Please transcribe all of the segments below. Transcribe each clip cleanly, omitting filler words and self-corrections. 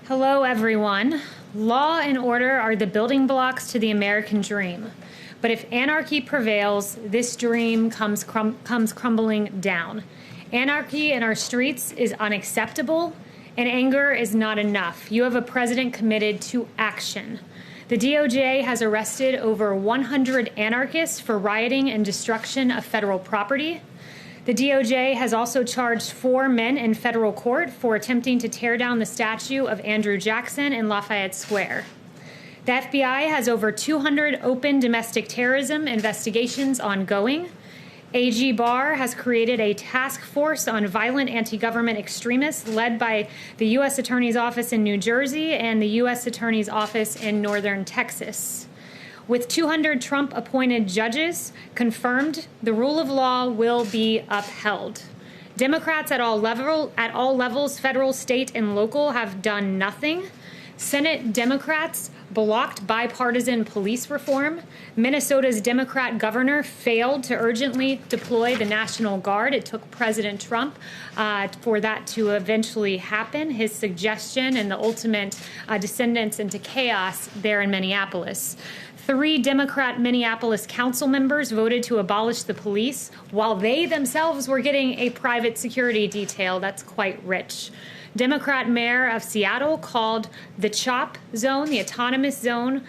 Hello, everyone. Law and order are the building blocks to the American dream. But if anarchy prevails, this dream comes crumbling down. Anarchy in our streets is unacceptable, and anger is not enough. You have a president committed to action. The DOJ has arrested over 100 anarchists for rioting and destruction of federal property. The DOJ has also charged 4 men in federal court for attempting to tear down the statue of Andrew Jackson in Lafayette Square. The FBI has over 200 open domestic terrorism investigations ongoing. AG Barr has created a task force on violent anti-government extremists led by the U.S. Attorney's Office in New Jersey and the U.S. Attorney's Office in northern Texas. With 200 Trump-appointed judges confirmed, the rule of law will be upheld. Democrats at all levels, federal, state, and local, have done nothing. Senate Democrats blocked bipartisan police reform. Minnesota's Democrat governor failed to urgently deploy the National Guard. It took President Trump for that to eventually happen, his suggestion and the ultimate descendants into chaos there in Minneapolis. 3 Democrat Minneapolis council members voted to abolish the police while they themselves were getting a private security detail. That's quite rich. Democrat mayor of Seattle called the CHOP zone, the autonomous zone,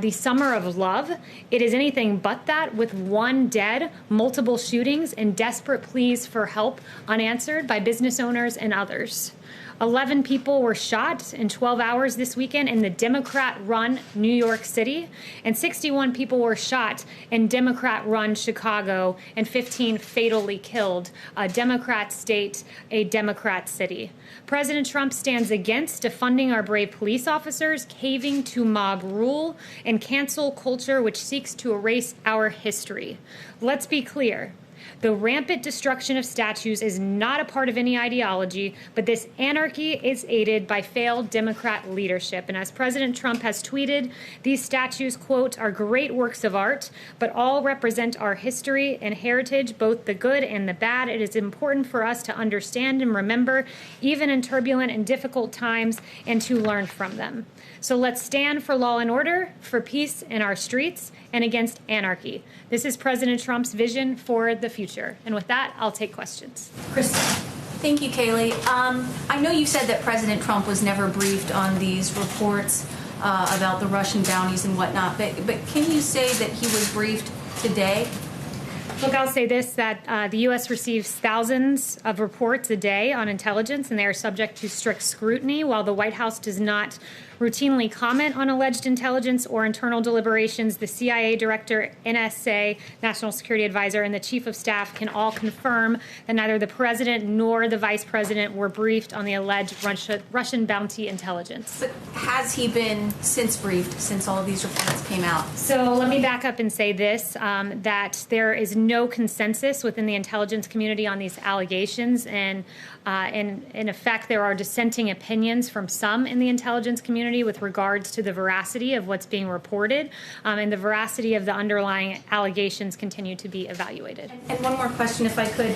the summer of love. It is anything but that, with 1 dead, multiple shootings, and desperate pleas for help unanswered by business owners and others. 11 people were shot in 12 hours this weekend in the Democrat-run New York City, and 61 people were shot in Democrat-run Chicago, and 15 fatally killed. A Democrat state, a Democrat city. President Trump stands against defunding our brave police officers, caving to mob rule, and cancel culture which seeks to erase our history. Let's be clear. The rampant destruction of statues is not a part of any ideology, but this anarchy is aided by failed Democrat leadership. And as President Trump has tweeted, these statues, quote, are great works of art, but all represent our history and heritage, both the good and the bad. It is important for us to understand and remember, even in turbulent and difficult times, and to learn from them. So let's stand for law and order, for peace in our streets, and against anarchy. This is President Trump's vision for the future. And with that, I'll take questions. Kristen. Thank you, Kayleigh. I know you said that President Trump was never briefed on these reports about the Russian bounties and whatnot, but can you say that he was briefed today? Look, I'll say this, that the U.S. receives thousands of reports a day on intelligence, and they are subject to strict scrutiny. While the White House does not routinely comment on alleged intelligence or internal deliberations, the CIA director, NSA, National Security Advisor, and the chief of staff can all confirm that neither the president nor the vice president were briefed on the alleged Russian bounty intelligence. But has he been since since all of these reports came out? So let me back up and say this, that there is no consensus within the intelligence community on these allegations, and in effect, there are dissenting opinions from some in the intelligence community with regards to the veracity of what's being reported, and the veracity of the underlying allegations continue to be evaluated. And one more question, if I could.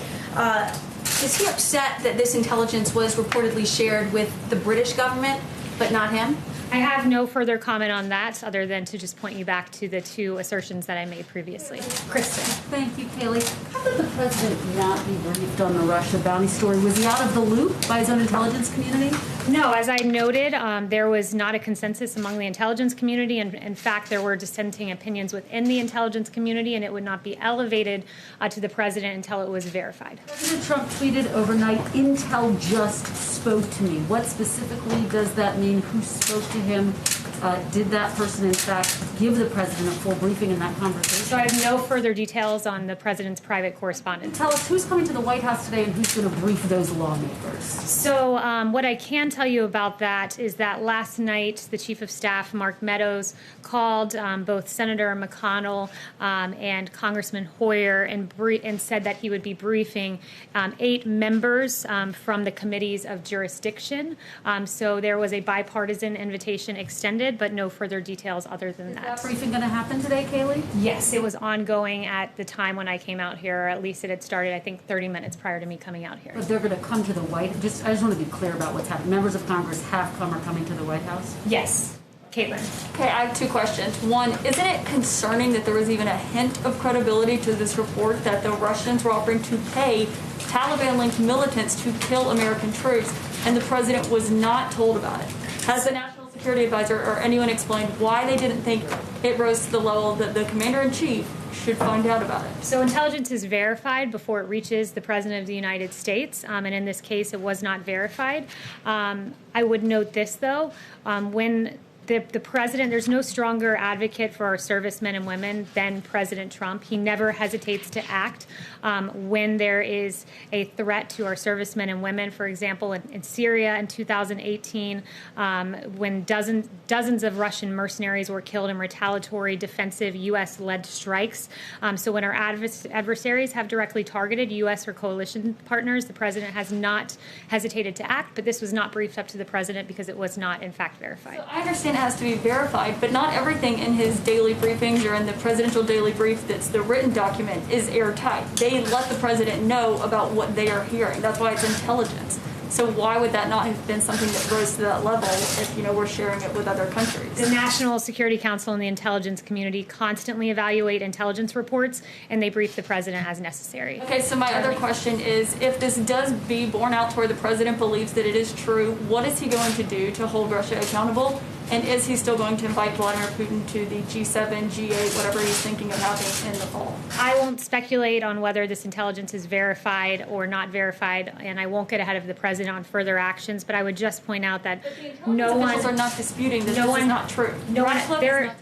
Is he upset that this intelligence was reportedly shared with the British government, but not him? I have no further comment on that other than to just point you back to the 2 assertions that I made previously. Kristen. Thank you, Kayleigh. How did the president not be briefed on the Russia bounty story? Was he out of the loop by his own intelligence community? No, as I noted, there was not a consensus among the intelligence community, and in fact, there were dissenting opinions within the intelligence community, and it would not be elevated to the president until it was verified. President Trump tweeted overnight, "Intel just spoke to me." What specifically does that mean? Who spoke to him? Did that person, in fact, give the president a full briefing in that conversation? So I have no further details on the president's private correspondence. Tell us who's coming to the White House today and who's going to brief those lawmakers. So what I can tell you about that is that last night the chief of staff, Mark Meadows, called both Senator McConnell and Congressman Hoyer and said that he would be briefing 8 members from the committees of jurisdiction. So there was a bipartisan invitation extended started, but no further details other than Is that. that briefing going to happen today, Kayleigh? Yes, it was ongoing at the time when I came out here, or at least it had started, I think, 30 minutes prior to me coming out here. But they're going to come to the White House? I just want to be clear about what's happening. Members of Congress have come or coming to the White House? Yes. Caitlin. Okay, I have two questions. One, isn't it concerning that there was even a hint of credibility to this report that the Russians were offering to pay Taliban-linked militants to kill American troops, and the president was not told about it? Has the National Security Advisor or anyone explained why they didn't think it rose to the level that the commander-in-chief should find out about it? So intelligence is verified before it reaches the President of the United States, and in this case, it was not verified. I would note this, though, when the president, there's no stronger advocate for our servicemen and women than President Trump. He never hesitates to act when there is a threat to our servicemen and women. For example, in Syria in 2018, when dozens of Russian mercenaries were killed in retaliatory defensive U.S.-led strikes. So when our adversaries have directly targeted U.S. or coalition partners, the president has not hesitated to act, but this was not briefed up to the president because it was not, in fact, verified. So I understand it has to be verified, but not everything in his daily briefings or in the presidential daily brief that's the written document is airtight. They let the president know about what they are hearing. That's why it's intelligence. So why would that not have been something that rose to that level if, we're sharing it with other countries? The National Security Council and the intelligence community constantly evaluate intelligence reports, and they brief the president as necessary. Okay, so my other question is, if this does be borne out to where the president believes that it is true, what is he going to do to hold Russia accountable? And is he still going to invite Vladimir Putin to the G7, G8, whatever he's thinking of having in the fall? I won't speculate on whether this intelligence is verified or not verified, and I won't get ahead of the president on further actions, but I would just point out that officials are not disputing that this is not true. There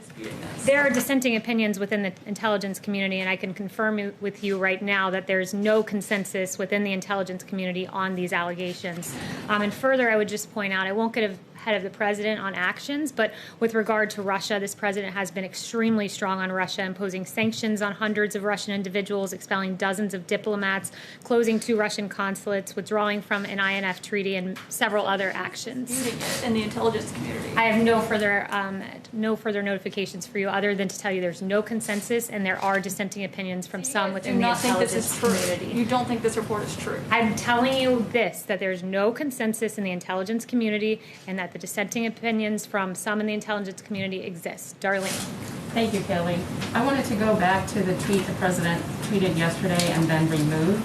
There are dissenting opinions within the intelligence community, and I can confirm with you right now that there's no consensus within the intelligence community on these allegations. And further, I would just point out, I won't get ahead of the president on actions, but with regard to Russia, this president has been extremely strong on Russia, imposing sanctions on hundreds of Russian individuals, expelling dozens of diplomats, closing 2 Russian consulates, withdrawing from an INF treaty, and several other actions. In the intelligence community. I have no further notifications for you other than to tell you there's no consensus and there are dissenting opinions from some within the intelligence community. You don't think this report is true? I'm telling you this, that there's no consensus in the intelligence community and that the dissenting opinions from some in the intelligence community exist. Darlene. Thank you, Kayleigh. I wanted to go back to the tweet the president tweeted yesterday and then removed.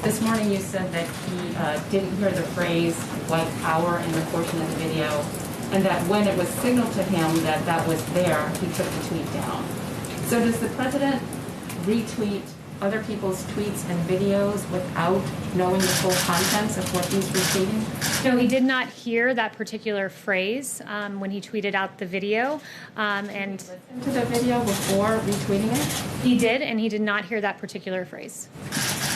This morning you said that he didn't hear the phrase white power in the portion of the video, and that when it was signaled to him that that was there, he took the tweet down. So does the president retweet other people's tweets and videos without knowing the full contents of what he's retweeting? No, he did not hear that particular phrase when he tweeted out the video. And Did he listen to the video before retweeting it? he did, and he did not hear that particular phrase.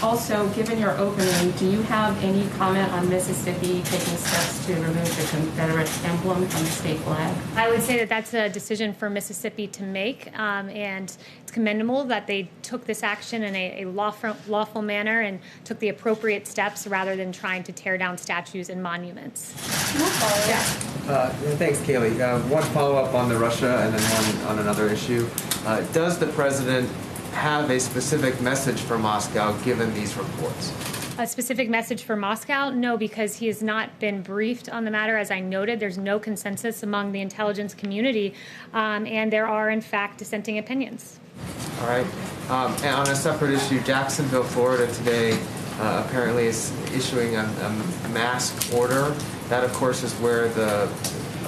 Also, given your opening, do you have any comment on Mississippi taking steps to remove the Confederate emblem from the state flag? I would say that that's a decision for Mississippi to make, and it's commendable that they took this action in a lawful manner and took the appropriate steps rather than trying to tear down statues and monuments. Thanks, Kayleigh. One follow-up on the Russia and then one on another issue. Does the president have a specific message for Moscow given these reports? A specific message for Moscow? No, because he has not been briefed on the matter. As I noted, there's no consensus among the intelligence community, and there are, in fact, dissenting opinions. All right. And on a separate issue, Jacksonville, Florida today apparently is issuing a mask order. That, of course, is where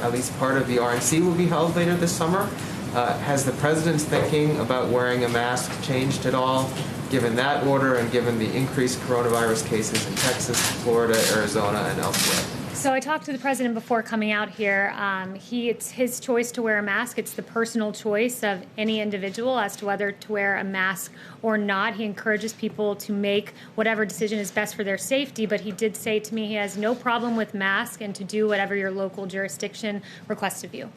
at least part of the RNC will be held later this summer. Has the president's thinking about wearing a mask changed at all, given that order and given the increased coronavirus cases in Texas, Florida, Arizona, and elsewhere? So I talked to the president before coming out here. It's his choice to wear a mask. It's the personal choice of any individual as to whether to wear a mask or not. He encourages people to make whatever decision is best for their safety, but he did say to me he has no problem with masks and to do whatever your local jurisdiction requests of you.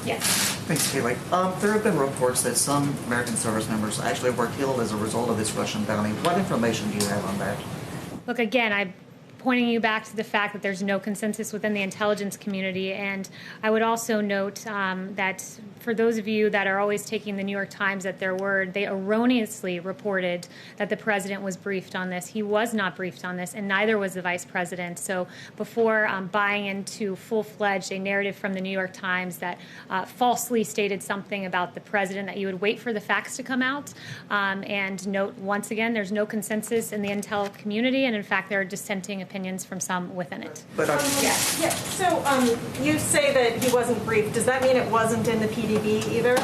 Yes. Thanks, Kayleigh. There have been reports that some American service members actually were killed as a result of this Russian bounty. What information do you have on that? Look, again, I pointing you back to the fact that there's no consensus within the intelligence community. And I would also note that for those of you that are always taking the New York Times at their word, they erroneously reported that the president was briefed on this. He was not briefed on this, and neither was the vice president. So before buying into full-fledged a narrative from the New York Times that falsely stated something about the president, that you would wait for the facts to come out. And note, once again, there's no consensus in the intel community, and in fact, there are dissenting opinions from some within it. But Yeah. So you say that he wasn't briefed. Does that mean it wasn't in the PDB either?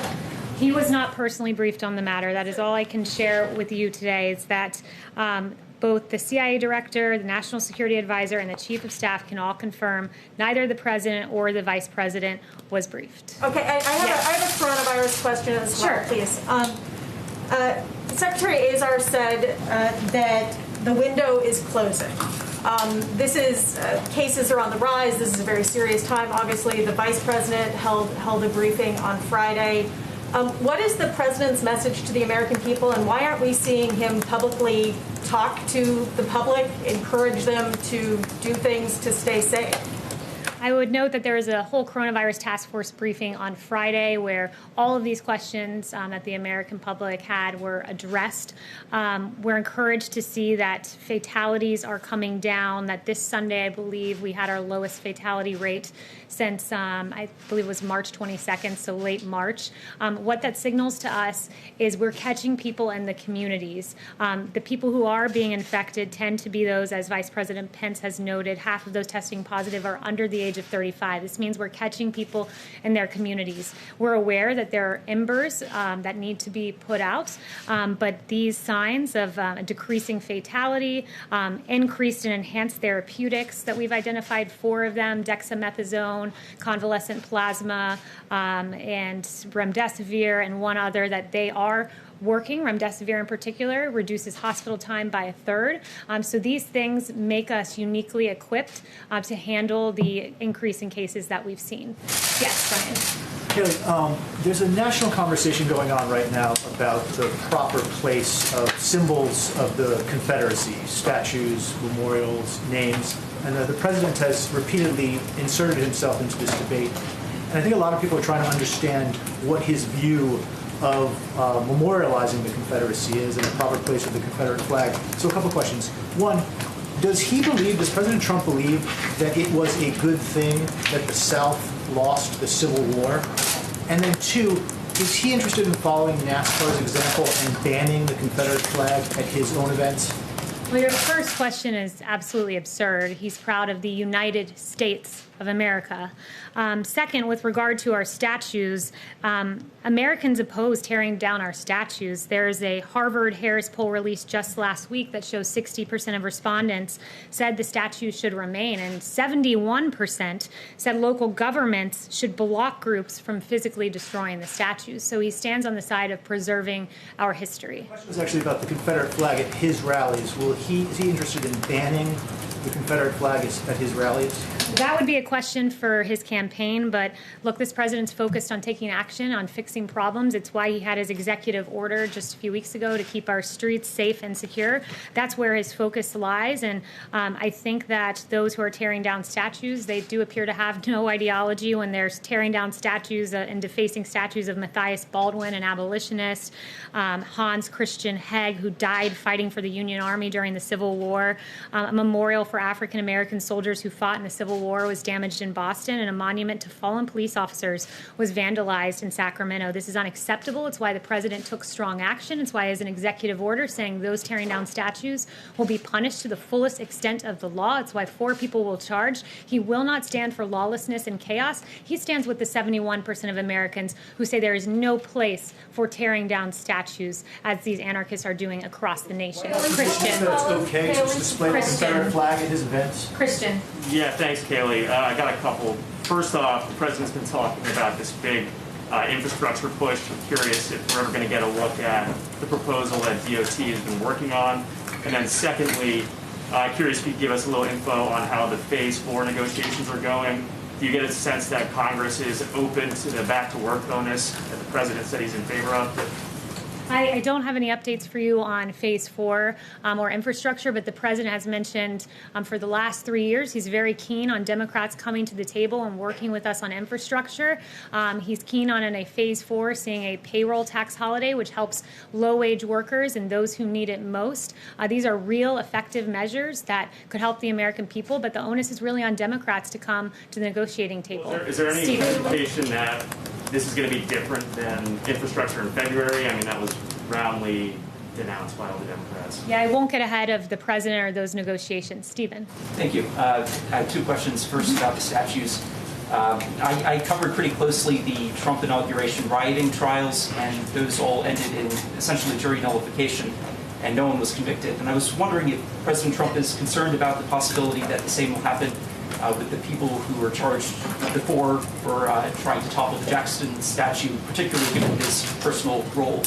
He was not personally briefed on the matter. That is all I can share with you today, is that both the CIA director, the national security advisor, and the chief of staff can all confirm neither the president or the vice president was briefed. Okay, I have a coronavirus question as well, Sure. please. Secretary Azar said that the window is closing. This is cases are on the rise. This is a very serious time. Obviously, the vice president held a briefing on Friday. What is the president's message to the American people, and why aren't we seeing him publicly talk to the public, encourage them to do things to stay safe? I would note that there was a whole coronavirus task force briefing on Friday where all of these questions that the American public had were addressed. We're encouraged to see that fatalities are coming down, that this Sunday, I believe, we had our lowest fatality rate since, I believe it was March 22nd, so late March. What that signals to us is we're catching people in the communities. The people who are being infected tend to be those, as Vice President Pence has noted, half of those testing positive are under the age of 35. This means we're catching people in their communities. We're aware that there are embers that need to be put out, but these signs of a decreasing fatality, increased and enhanced therapeutics that we've identified, 4 of them, dexamethasone, convalescent plasma, and remdesivir, and one other, that they are working. Remdesivir in particular reduces hospital time by 1/3. So these things make us uniquely equipped to handle the increase in cases that we've seen. Yes, Brian. Kayleigh, there's a national conversation going on right now about the proper place of symbols of the Confederacy, statues, memorials, names, and the president has repeatedly inserted himself into this debate. And I think a lot of people are trying to understand what his view of memorializing the Confederacy is and the proper place of the Confederate flag. So a couple questions. One, does President Trump believe that it was a good thing that the South lost the Civil War? And then 2, is he interested in following NASCAR's example and banning the Confederate flag at his own events? Well, your first question is absolutely absurd. He's proud of the United States of America. Second, with regard to our statues, Americans oppose tearing down our statues. There's a Harvard-Harris poll released just last week that shows 60% of respondents said the statues should remain, and 71% said local governments should block groups from physically destroying the statues. So he stands on the side of preserving our history. The question was actually about the Confederate flag at his rallies. Is he interested in banning the Confederate flag at his rallies? That would be a question for his campaign, but look, this president's focused on taking action, on fixing problems. It's why he had his executive order just a few weeks ago to keep our streets safe and secure. That's where his focus lies, and I think that those who are tearing down statues, they do appear to have no ideology when they're tearing down statues and defacing statues of Matthias Baldwin, an abolitionist, Hans Christian Heg, who died fighting for the Union Army during the Civil War, a memorial for African-American soldiers who fought in the Civil War was damaged in Boston, and a monument to fallen police officers was vandalized in Sacramento. This is unacceptable. It's why the president took strong action. It's why he has an executive order saying those tearing down statues will be punished to the fullest extent of the law. It's why 4 people will charge. He will not stand for lawlessness and chaos. He stands with the 71% of Americans who say there is no place for tearing down statues, as these anarchists are doing across the nation. Christian. That it's okay to display the Confederate flag at his events? Christian. Yeah, thanks, Kayleigh. I got a couple. First off, the president's been talking about this big infrastructure push. I'm curious if we're ever going to get a look at the proposal that DOT has been working on. And then secondly, curious if you could give us a little info on how the Phase 4 negotiations are going. Do you get a sense that Congress is open to the back-to-work bonus that the president said he's in favor of? I don't have any updates for you on phase 4 or infrastructure, but the president has mentioned for the last 3 years he's very keen on Democrats coming to the table and working with us on infrastructure. He's keen on in a phase 4 seeing a payroll tax holiday, which helps low-wage workers and those who need it most. These are real effective measures that could help the American people, but the onus is really on Democrats to come to the negotiating table. Is there any indication that this is going to be different than infrastructure in February? I mean, that was roundly denounced by all the Democrats. Yeah, I won't get ahead of the president or those negotiations. Stephen. Thank you. I have 2 questions. First, about the statues. I covered pretty closely the Trump inauguration rioting trials, and those all ended in essentially jury nullification, and no one was convicted. And I was wondering if President Trump is concerned about the possibility that the same will happen with the people who were charged before for trying to topple the Jackson statue, particularly given his personal role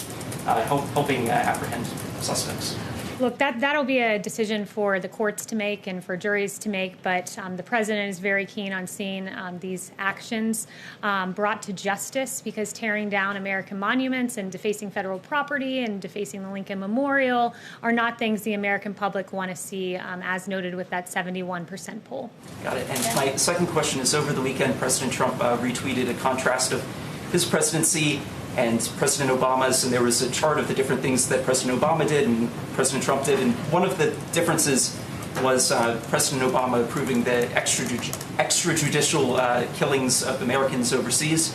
helping apprehend suspects. Look, that'll be a decision for the courts to make and for juries to make, but the president is very keen on seeing these actions brought to justice, because tearing down American monuments and defacing federal property and defacing the Lincoln Memorial are not things the American public want to see, as noted with that 71% poll. Got it. And my second question is, over the weekend, President Trump retweeted a contrast of his presidency and President Obama's, and there was a chart of the different things that President Obama did and President Trump did, and one of the differences was President Obama approving the extrajudicial killings of Americans overseas.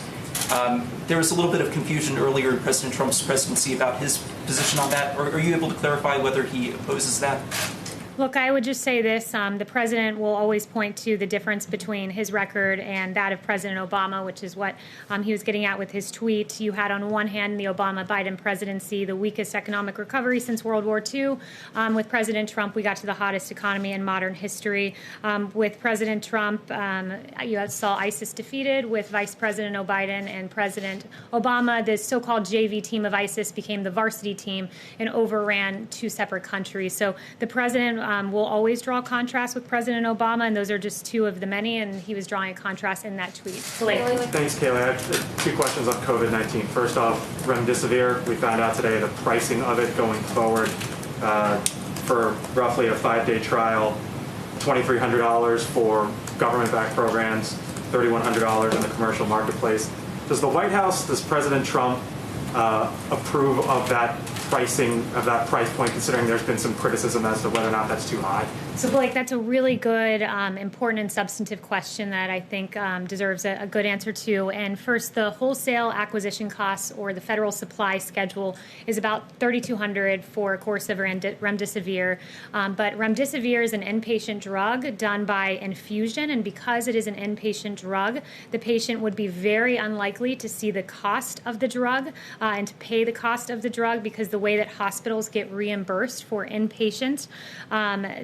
There was a little bit of confusion earlier in President Trump's presidency about his position on that. Are you able to clarify whether he opposes that? Look, I would just say this. The president will always point to the difference between his record and that of President Obama, which is what he was getting at with his tweet. You had, on one hand, the Obama-Biden presidency, the weakest economic recovery since World War II. With President Trump, we got to the hottest economy in modern history. With President Trump, you saw ISIS defeated. With Vice President Biden and President Obama, the so-called JV team of ISIS became the varsity team and overran 2 separate countries. So the president will always draw contrast with President Obama, and those are just 2 of the many, and he was drawing a contrast in that tweet. Thanks, Kayleigh. I have 2 questions on COVID-19. First off, remdesivir. We found out today the pricing of it going forward for roughly a 5-day trial, $2,300 for government-backed programs, $3,100 in the commercial marketplace. Does the White House, does President Trump approve of that pricing, of that price point, considering there's been some criticism as to whether or not that's too high? So, Blake, that's a really good, important and substantive question that I think deserves a good answer to. And first, the wholesale acquisition costs, or the federal supply schedule, is about $3,200 for a course of remdesivir. But remdesivir is an inpatient drug done by infusion, and because it is an inpatient drug, the patient would be very unlikely to see the cost of the drug and to pay the cost of the drug, because the way that hospitals get reimbursed for inpatient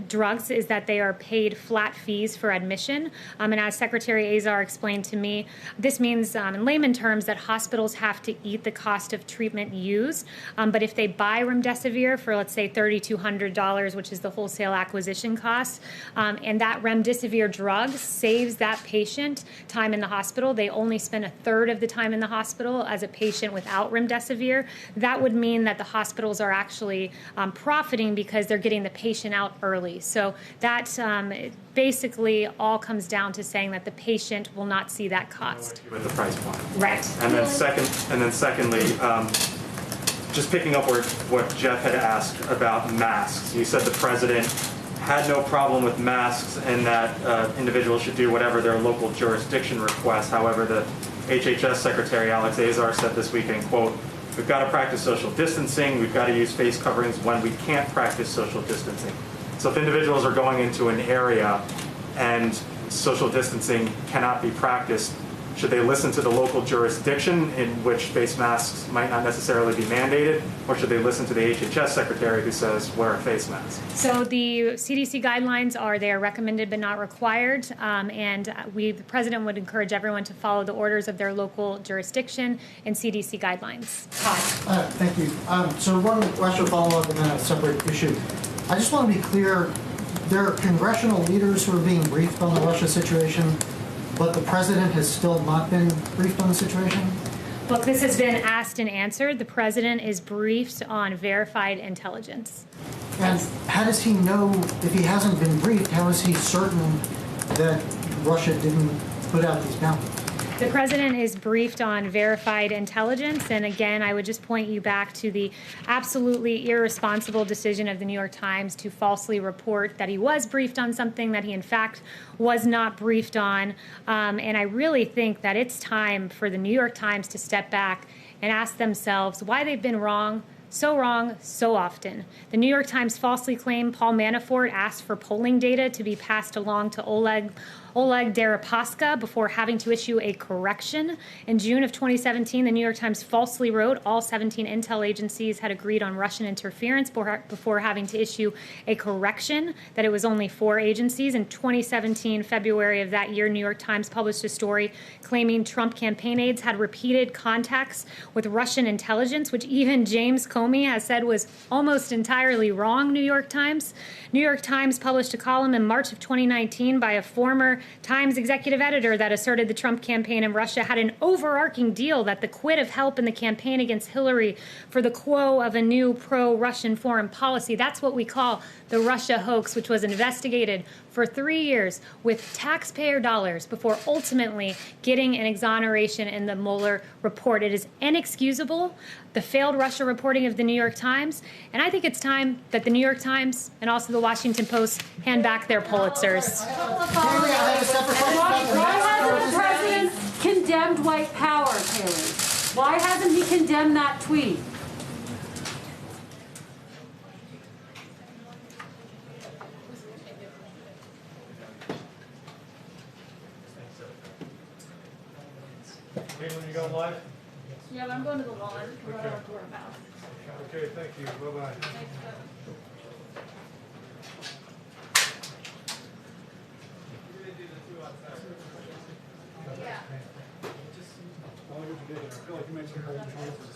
drugs is that they are paid flat fees for admission. And as Secretary Azar explained to me, this means in layman terms that hospitals have to eat the cost of treatment used. But if they buy remdesivir for, let's say, $3,200, which is the wholesale acquisition cost, and that remdesivir drug saves that patient time in the hospital, they only spend 1/3 of the time in the hospital as a patient without remdesivir. That would mean that the hospitals are actually profiting because they're getting the patient out early. So that basically all comes down to saying that the patient will not see that cost. With the price point. Right. And then secondly, just picking up what Jeff had asked about masks. You said the president had no problem with masks and that individuals should do whatever their local jurisdiction requests. However, the HHS Secretary Alex Azar said this weekend, quote, "We've got to practice social distancing. We've got to use face coverings when we can't practice social distancing." So if individuals are going into an area and social distancing cannot be practiced, should they listen to the local jurisdiction in which face masks might not necessarily be mandated, or should they listen to the HHS secretary who says wear a face mask? So the CDC guidelines they are recommended but not required, and the president would encourage everyone to follow the orders of their local jurisdiction and CDC guidelines. Todd. Thank you. So one question follow-up and then a separate issue. I just want to be clear, there are congressional leaders who are being briefed on the Russia situation, but the president has still not been briefed on the situation? Look, this has been asked and answered. The president is briefed on verified intelligence. And how does he know, if he hasn't been briefed, how is he certain that Russia didn't put out these bounties? The president is briefed on verified intelligence, and again, I would just point you back to the absolutely irresponsible decision of the New York Times to falsely report that he was briefed on something that he in fact was not briefed on. And I really think that it's time for the New York Times to step back and ask themselves why they've been wrong so often. The New York Times falsely claimed Paul Manafort asked for polling data to be passed along to Oleg Deripaska before having to issue a correction. In June of 2017, the New York Times falsely wrote all 17 intel agencies had agreed on Russian interference before having to issue a correction that it was only 4 agencies. In 2017, February of that year, New York Times published a story claiming Trump campaign aides had repeated contacts with Russian intelligence, which even James Comey has said was almost entirely wrong, New York Times. New York Times published a column in March of 2019 by a former Times executive editor that asserted the Trump campaign in Russia had an overarching deal that the quid of help in the campaign against Hillary for the quo of a new pro-Russian foreign policy. That's what we call the Russia hoax, which was investigated for 3 years with taxpayer dollars before ultimately getting an exoneration in the Mueller report. It is inexcusable, the failed Russia reporting of the New York Times, and I think it's time that the New York Times and also the Washington Post hand back their Pulitzers. Why hasn't the president condemned white power, Kayleigh? Why hasn't he condemned that tweet? Kayleigh, you go live? Yeah, but I'm going to the lawn. I'm going to the house. Okay, thank you. Bye-bye. Yeah. I feel like you made some bold choices.